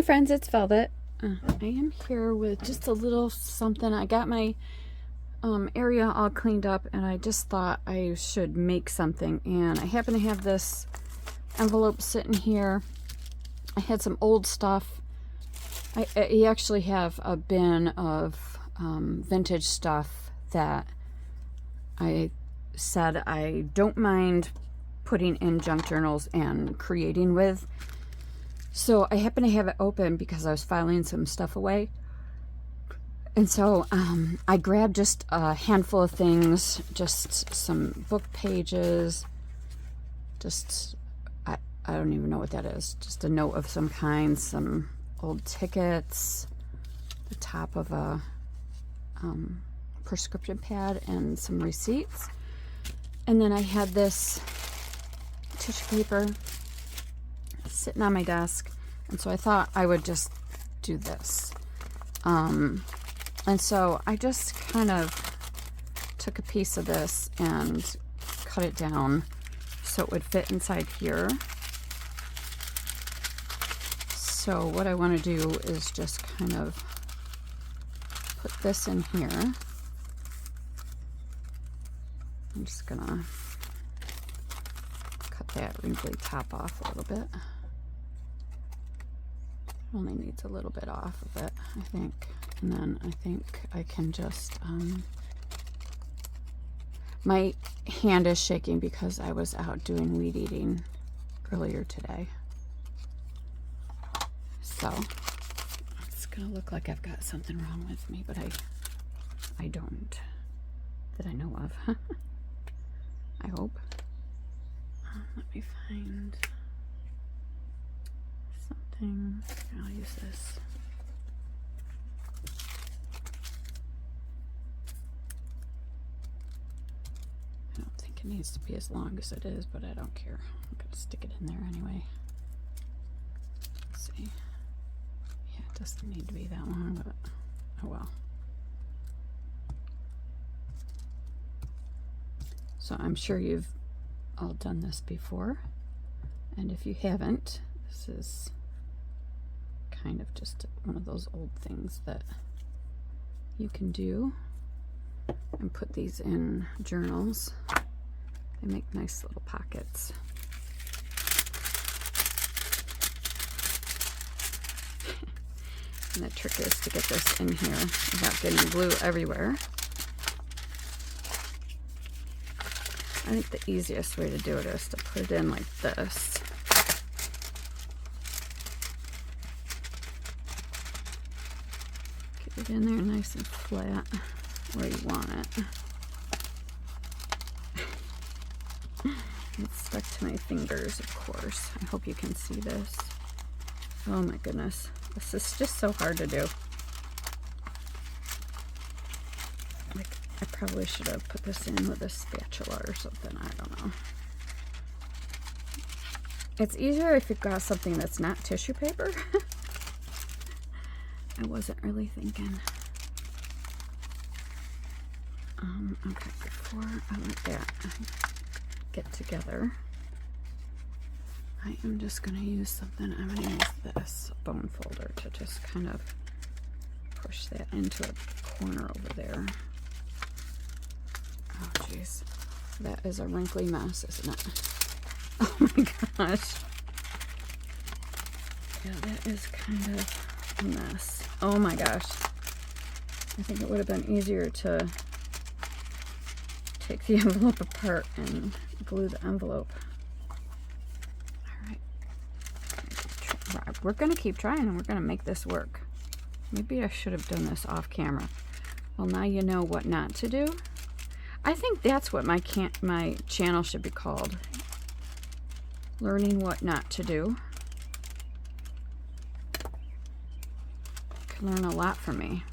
friends, it's Velvet. I am here with just a little something. I got my area all cleaned up and I just thought I should make something, and I happen to have this envelope sitting here. I had some old stuff. I actually have a bin of vintage stuff that I said I don't mind putting in junk journals and creating with. So I happen to have it open because I was filing some stuff away. And so I grabbed just a handful of things, just some book pages, just, I don't even know what that is, just a note of some kind, some old tickets, the top of a prescription pad, and some receipts. And then I had this tissue paper sitting on my desk, and so I thought I would just do this. And so I just kind of took a piece of this and cut it down so it would fit inside here. So what I want to do is just kind of put this in here. I'm just gonna cut that wrinkly top off a little bit. Only needs a little bit off of it, I think. And then I think I can just, my hand is shaking because I was out doing weed eating earlier today. So it's gonna look like I've got something wrong with me, but I don't, that I know of. I hope. Let me find something. I'll use this. I don't think it needs to be as long as it is, but I don't care. I'm gonna stick it in there anyway. Let's see. Yeah, it doesn't need to be that long, but oh well. So I'm sure you've all done this before, and if you haven't, this is kind of just one of those old things that you can do and put these in journals. They make nice little pockets. And the trick is to get this in here without getting glue everywhere. I think the easiest way to do it is to put it in like this. Get it in there nice and flat where you want it. It's stuck to my fingers, of course. I hope you can see this. Oh my goodness. This is just so hard to do. Like, I probably should have put this in with a spatula or something. I don't know. It's easier if you've got something that's not tissue paper. I wasn't really thinking. Okay, before I let that get together, I am just going to use something. I'm going to use this bone folder to just kind of push that into a corner over there. Oh, jeez. That is a wrinkly mess, isn't it? Oh my gosh. Yeah, that is kind of a mess. Oh my gosh. I think it would have been easier to take the envelope apart and glue the envelope. Alright. We're going to keep trying and we're going to make this work. Maybe I should have done this off camera. Well, now you know what not to do. I think that's what my channel should be called. Learning what not to do. You can learn a lot from me.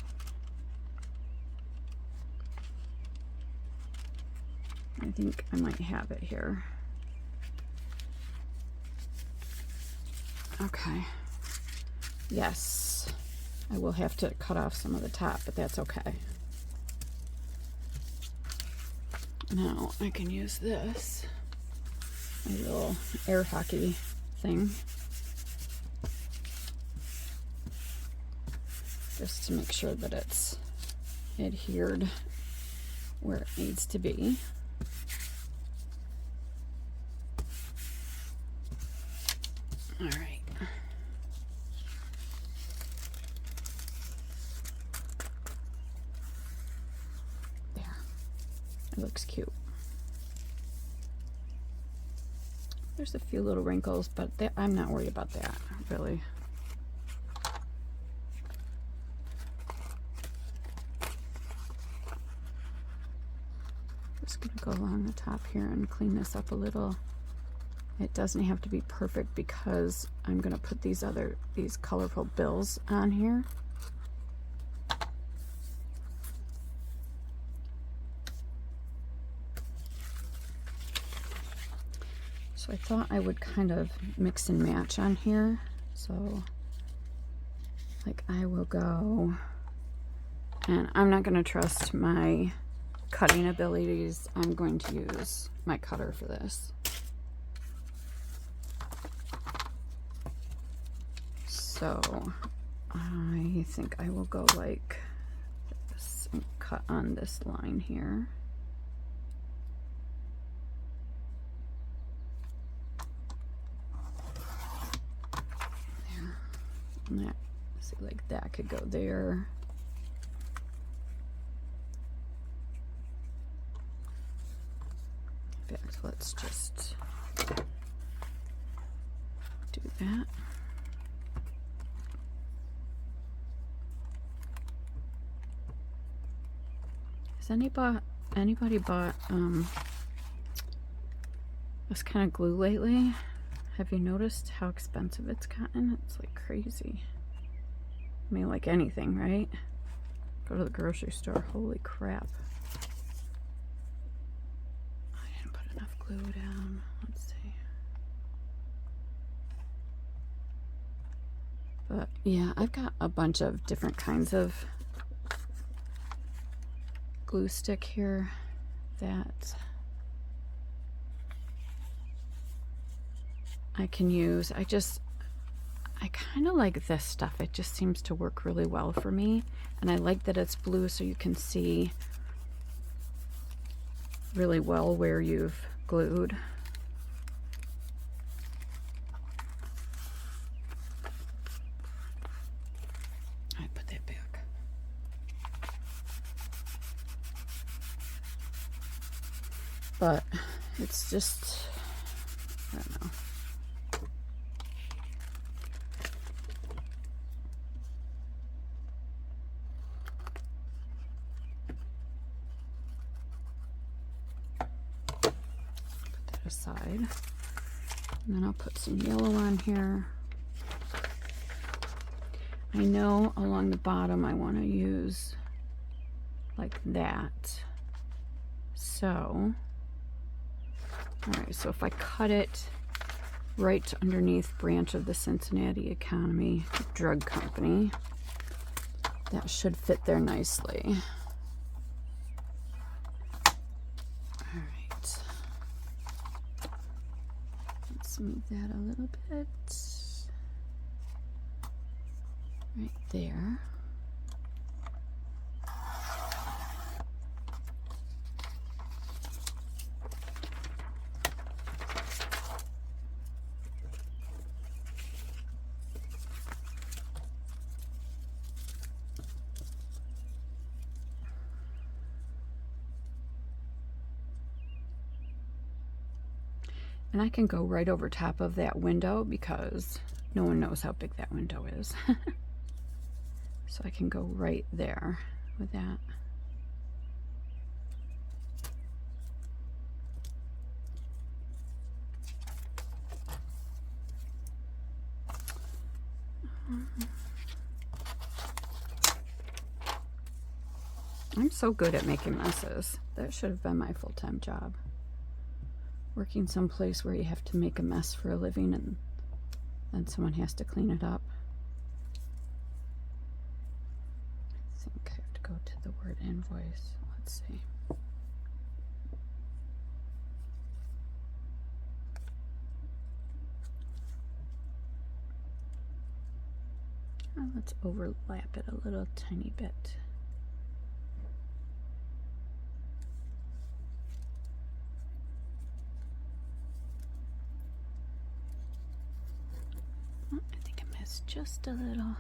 I think I might have it here. Okay. Yes. I will have to cut off some of the top, but that's okay. Now I can use this, my little air hockey thing, just to make sure that it's adhered where it needs to be. All right. There. It looks cute. There's a few little wrinkles, but I'm not worried about that, really. Just gonna go along the top here and clean this up a little. It doesn't have to be perfect because I'm gonna put these colorful bills on here. So I thought I would kind of mix and match on here. So like I will go, and I'm not gonna trust my cutting abilities. I'm going to use my cutter for this. So I think I will go like this and cut on this line here. There. And that, see, like that could go there. In fact, let's just do that. Has anybody bought this kind of glue lately? Have you noticed how expensive it's gotten? It's like crazy. I mean, like anything, right? Go to the grocery store, holy crap. I didn't put enough glue down. Let's see. But yeah, I've got a bunch of different kinds of glue stick here that I can use. I kind of like this stuff. It just seems to work really well for me, and I like that it's blue so you can see really well where you've glued. I put that back. But it's just, I don't know. Put that aside. And then I'll put some yellow on here. I know along the bottom I want to use like that. So, all right, so if I cut it right underneath branch of the Cincinnati Economy Drug Company, that should fit there nicely. All right. Let's move that a little bit. Right there. And I can go right over top of that window because no one knows how big that window is. So I can go right there with that. I'm so good at making messes. That should have been my full-time job. Working someplace where you have to make a mess for a living and then someone has to clean it up. I think I have to go to the word invoice. Let's see. Let's overlap it a little tiny bit. Oh, I think I missed just a little.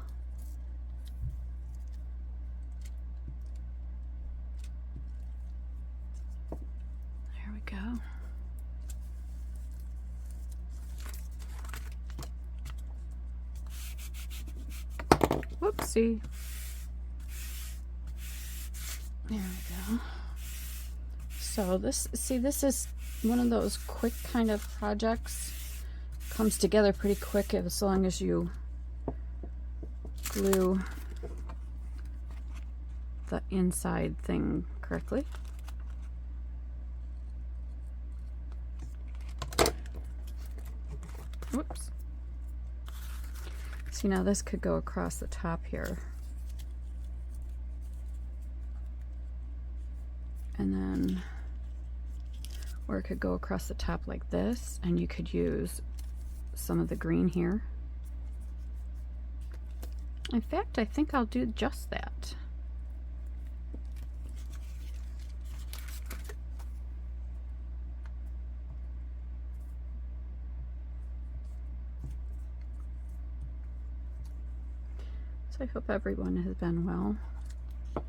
There we go. Whoopsie. There we go. So this is one of those quick kind of projects. Comes together pretty quick as long as you glue the inside thing correctly. Whoops. See, now this could go across the top here. And then, or it could go across the top like this, and you could use some of the green here. In fact, I think I'll do just that. I hope everyone has been well. I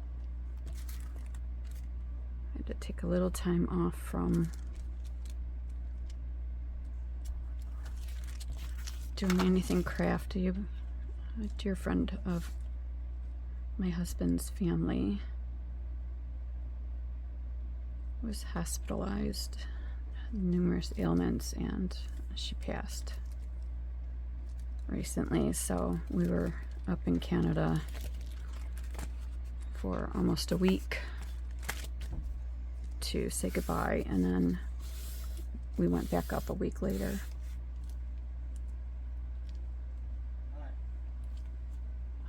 had to take a little time off from doing anything crafty. A dear friend of my husband's family was hospitalized, numerous ailments, and she passed recently, so we were up in Canada for almost a week to say goodbye, and then we went back up a week later.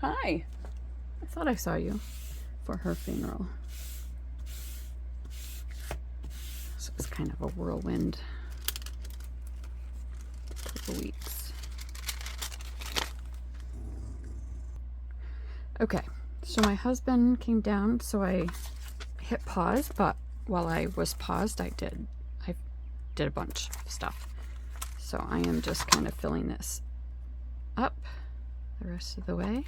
Hi. I thought I saw you for her funeral. So it was kind of a whirlwind couple weeks. Okay, so my husband came down, so I hit pause, but while I was paused, I did a bunch of stuff. So I am just kind of filling this up the rest of the way.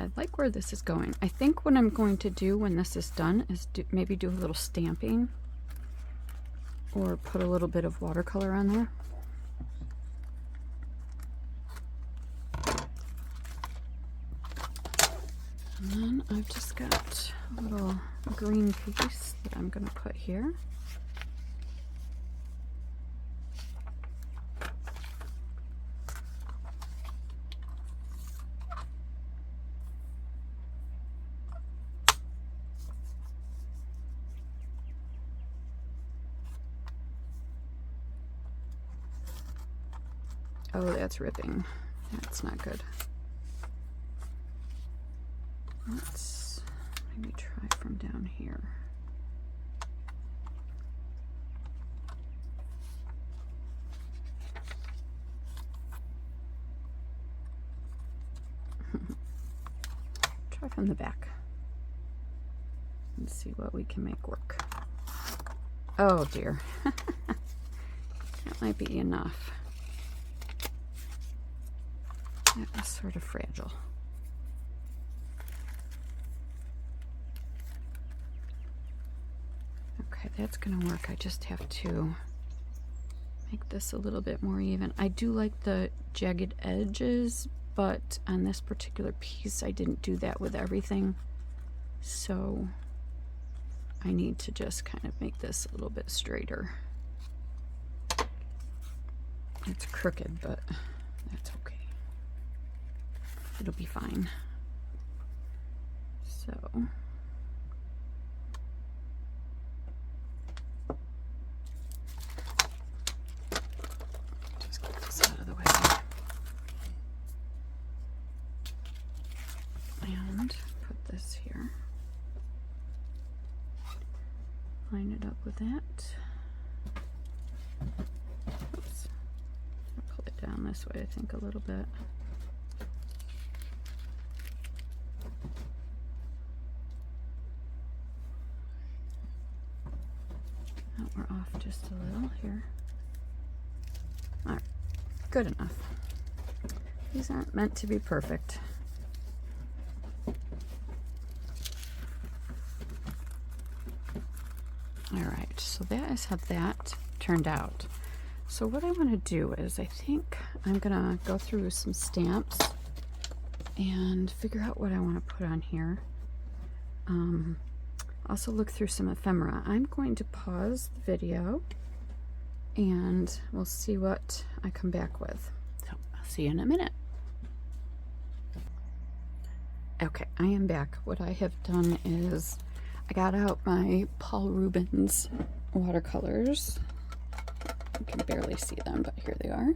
I like where this is going. I think what I'm going to do when this is done is maybe do a little stamping or put a little bit of watercolor on there. And then I've just got a little green piece that I'm going to put here. Oh, that's ripping. That's not good. Let's maybe try from down here. Try from the back and see what we can make work. Oh dear. That might be enough. That was sort of fragile. Okay, that's gonna work. I just have to make this a little bit more even. I do like the jagged edges, but on this particular piece I didn't do that with everything, so I need to just kind of make this a little bit straighter. It's crooked, but that's okay. It'll be fine. So just get this out of the way. And line it up with that. Oops. I'll pull it down this way, I think, a little bit. Oh, we're off just a little here. All right, good enough. These aren't meant to be perfect. All right, so that is how that turned out. So what I want to do is I think I'm gonna go through some stamps and figure out what I want to put on here. Also look through some ephemera. I'm going to pause the video and we'll see what I come back with. So I'll see you in a minute. Okay, I am back. What I have done is I got out my Paul Rubens watercolors. You can barely see them, but here they are.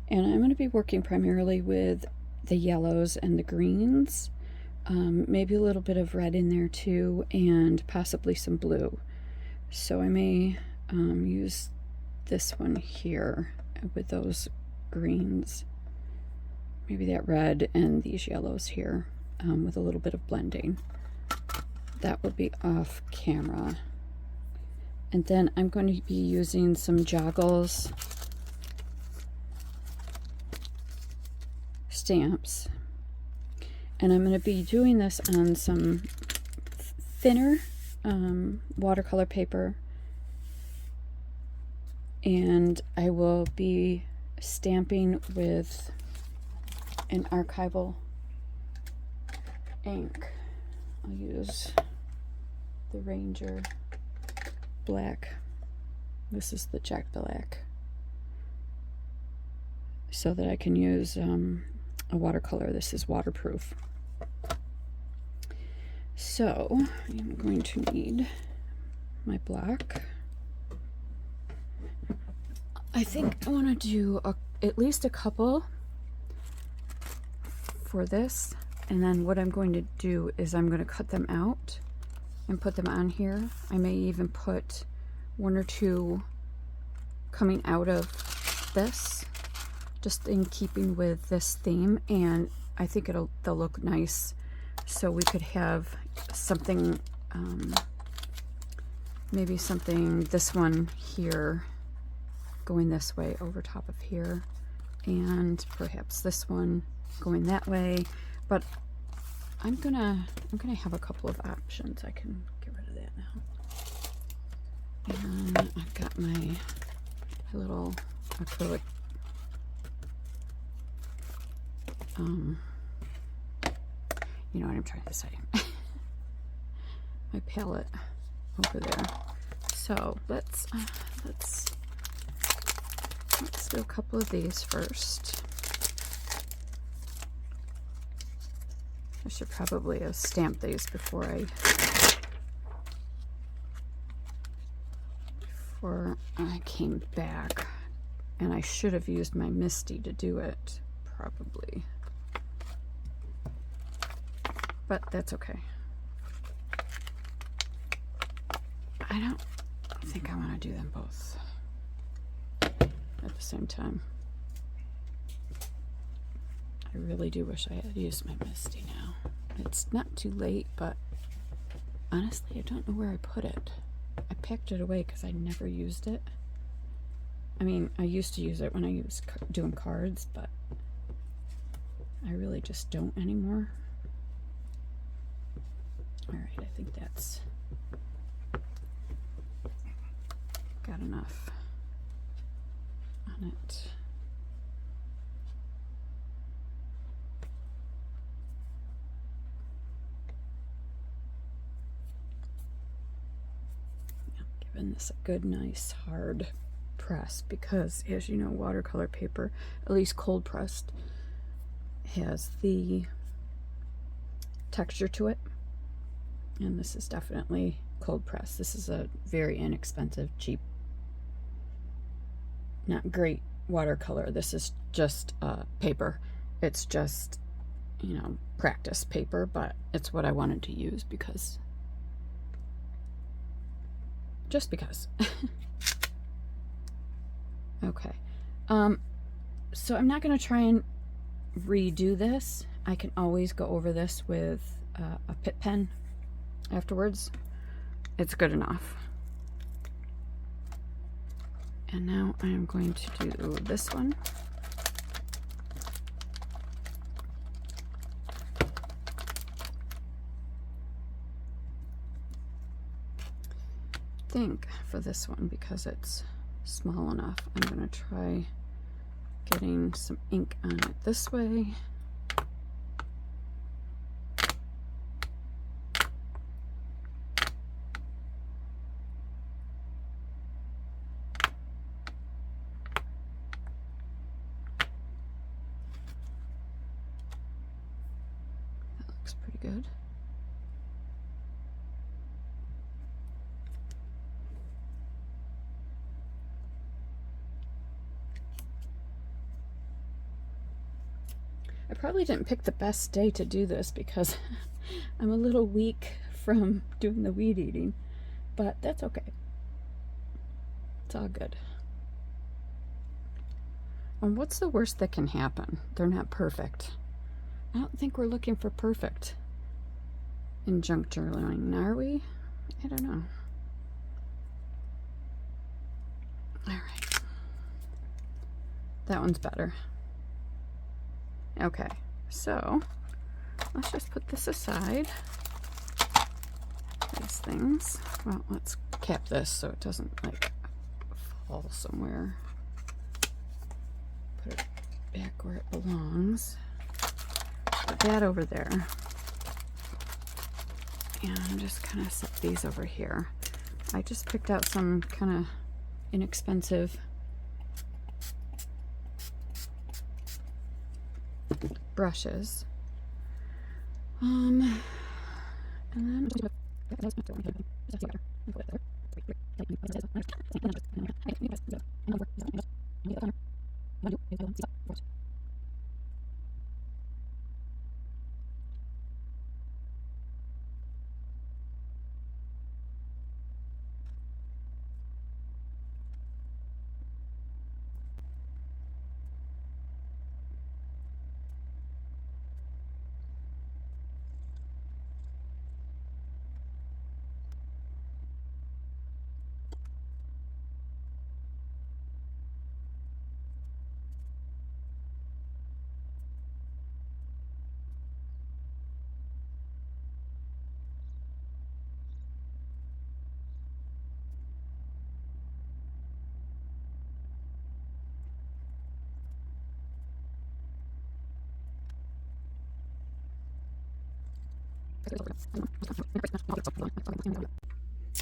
And I'm going to be working primarily with the yellows and the greens. Maybe a little bit of red in there too, and possibly some blue. So I may use this one here with those greens. Maybe that red and these yellows here with a little bit of blending. That will be off camera. And then I'm going to be using some Joggles stamps. And I'm going to be doing this on some thinner watercolor paper. And I will be stamping with an archival ink. I'll use the Ranger black. This is the Jet Black. So that I can use a watercolor. This is waterproof. So I'm going to need my black. I think I want to do at least a couple for this, and then what I'm going to do is I'm going to cut them out and put them on here. I may even put one or two coming out of this, just in keeping with this theme, and I think they'll look nice. So we could have something, maybe something, this one here going this way over top of here, and perhaps this one going that way. But I'm gonna have a couple of options. I can get rid of that now. And I've got my little acrylic you know what I'm trying to say. My palette over there. So let's do a couple of these first. I should probably have stamped these before I came back, and I should have used my Misty to do it, probably. But that's okay. I don't think I want to do them both at the same time. I really do wish I had used my Misty now. It's not too late, but honestly, I don't know where I put it. I packed it away because I never used it. I mean, I used to use it when I was doing cards, but I really just don't anymore. Alright, I think that's got enough on it. Giving this a good, nice, hard press, because as you know, watercolor paper, at least cold pressed, has the texture to it. And this is definitely cold press. This is a very inexpensive, cheap, not great watercolor. This is just paper. It's just, you know, practice paper, but it's what I wanted to use because just because. Okay. So I'm not going to try and redo this. I can always go over this with a Pitt pen afterwards. It's good enough. And now I'm going to do this one. I think for this one, because it's small enough, I'm going to try getting some ink on it this way. That looks pretty good. I probably didn't pick the best day to do this because I'm a little weak from doing the weed eating, but that's okay. It's all good. And what's the worst that can happen? They're not perfect. I don't think we're looking for perfect in junk journaling, are we? I don't know. All right. That one's better. Okay, so let's just put this aside. These things. Well, let's cap this so it doesn't like fall somewhere. Put it back where it belongs. Put that over there. And just kind of set these over here. I just picked out some kind of inexpensive brushes. And then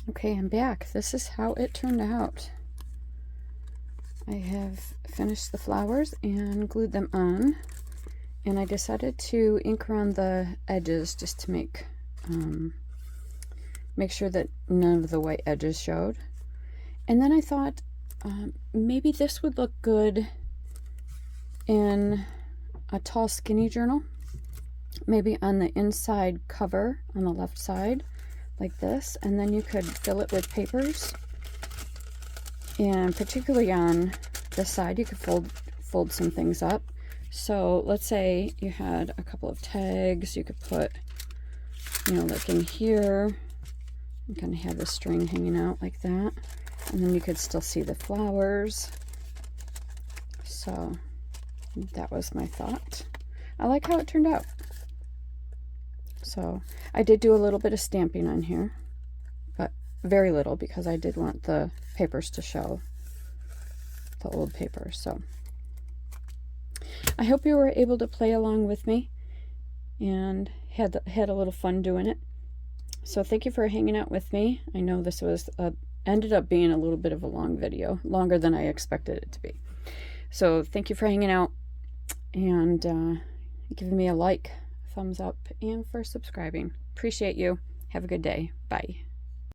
okay, I'm back. This is how it turned out. I have finished the flowers and glued them on, and I decided to ink around the edges just to make sure that none of the white edges showed. And then I thought maybe this would look good in a tall skinny journal, maybe on the inside cover on the left side like this, and then you could fill it with papers, and particularly on this side you could fold some things up. So let's say you had a couple of tags, you could put, you know, like in here, and kind of have the string hanging out like that, and then you could still see the flowers. So that was my thought. I like how it turned out. So I did do a little bit of stamping on here, but very little, because I did want the papers to show, the old papers. So I hope you were able to play along with me and had a little fun doing it. So thank you for hanging out with me. I know this was ended up being a little bit of a long video, longer than I expected it to be. So thank you for hanging out and giving me a like, thumbs up, and for subscribing. Appreciate you. Have a good day. Bye.